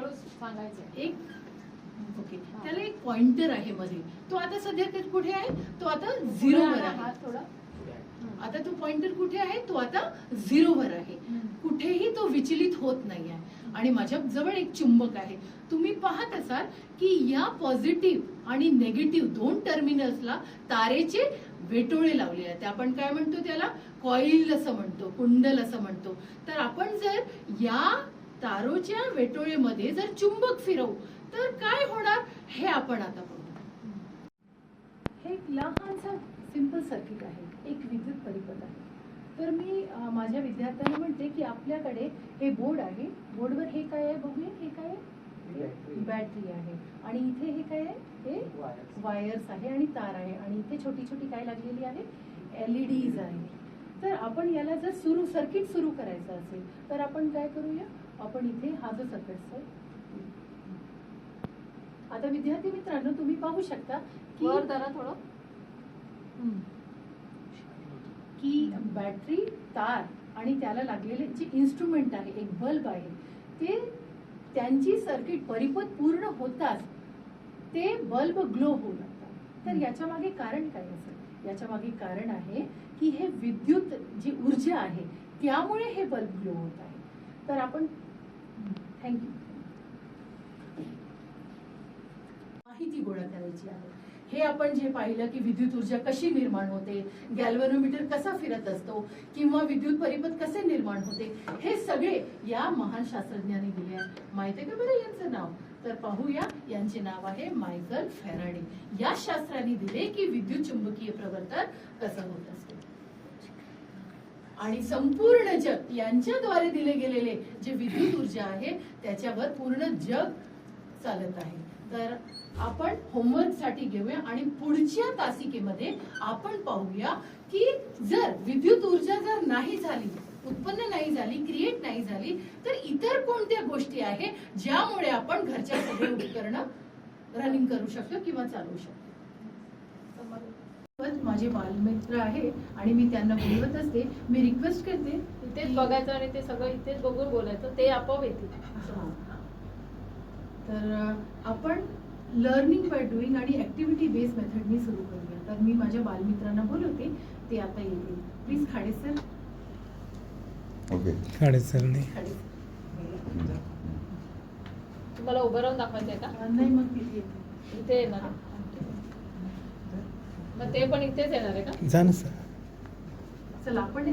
थोडं सांगायचं. एक ओके, त्याला एक पॉइंटर आहे मध्ये. तो आता सध्या कुठे आहे? तो आता 0 वर आहे. हात थोडा. आता तो पॉइंटर कुठे आहे? तो आता 0 वर आहे. कुठेही तो विचलित होत नाही आहे. आणि माझ्या जवळ एक चुंबक आहे. तुम्ही पाहत असाल की या पॉझिटिव्ह आणि नेगेटिव्ह दोन टर्मिनल्सला तारेचे वेटोळे लावले आहेत. आपण काय म्हणतो त्याला? कॉईल असं म्हणतो, कुंडल असं म्हणतो. तर आपण जर या तारोच्या वेटोळेमध्ये जर चुंबक फिरवू तर काय होणार हे आपण आता बघू. हे एक लहानसा सिंपल सर्किट आहे, एक विद्युत परिपथ आहे. तर मी माझ्या विद्यार्थ्यांना म्हणते की आपल्याकडे हे बोर्ड आहे. बोर्डवर हे काय आहे बघूया. हे काय आहे? बॅटरी आहे. आणि इथे हे काय आहे? हे वायर्स आहे आणि तार आहे. आणि इथे छोटी छोटी काय लागलेली आहे? एलईडीज आहे. तर आपण याला जर सर्किट सुरू करायचं असेल तर आपण काय करूया? आपण इथे हा जो सर्किट आता विद्यार्थी मित्रांनो तुम्ही पाहू शकता की वर जरा थोडं. की बॅटरी, तार आणि त्याला लागलेले जे इन्स्ट्रुमेंट आहे, एक बल्ब आहे, ते त्यांची सर्किट परिपथ पूर्ण होताच ते बल्ब ग्लो होऊ लागतात. तर याच्या मागे कारण काय असेल? याच्या मागे कारण आहे की हे विद्युत जी ऊर्जा आहे त्यामुळे हे बल्ब ग्लो होत आहे. तर आपण थँक्यू. माहिती गोळा करायची आहे. हे आपण जे पाहिलं की विद्युत ऊर्जा कशी निर्माण होते, गॅल्व्हॅनोमीटर कसा फिरत असतो किंवा विद्युत परिपथ कसे निर्माण होते, हे सगळे या महान शास्त्रज्ञांनी दिले आहे. माहिती आहे का बरं यांचं नाव? तर पाहूया. यांचे नाव आहे मायकल फॅराडे. या शास्त्राने दिले की विद्युत चुंबकीय प्रवर्तन कसं होत असते. आणि संपूर्ण जग यांच्याद्वारे दिले गेलेले जे विद्युत ऊर्जा आहे त्याच्यावर पूर्ण जग चालत आहे. तर आपण होमवर्क साठी घेऊया आणि पुढच्या तासिकेमध्ये आपण पाहूया की जर विद्युत ऊर्जा जर नाही झाली, उत्पन्न नाही झाली, क्रिएट नाही झाली, तर इतर कोणत्या गोष्टी आहे ज्यामुळे आपण घरच्या सगळे उपकरणं रनिंग करू शकतो किंवा चालवू शकतो. माझे बालमित्र आहे आणि मी त्यांना बोलवत असते. मी रिक्वेस्ट करते इथेच बघायचं आणि ते सगळं इथेच बघून बोलायचं, ते आपोआप येतील. तर आपण लर्निंग बाय डुईंग आणि ऍक्टिव्हिटी बेस्ड मेथडनी सुरू करूया. तर मी माझ्या बालमित्रांना बोलवते, ते आता येतील. Please Khade sir. Okay. Khade sir नाही. खाडे तुम्हाला उभं राहून दाखवायचंय का? नाही, मग तिथे येते. इथे येणार आहे. मग ते पण इथेच येणार आहे का? जा ना सर. चला आपण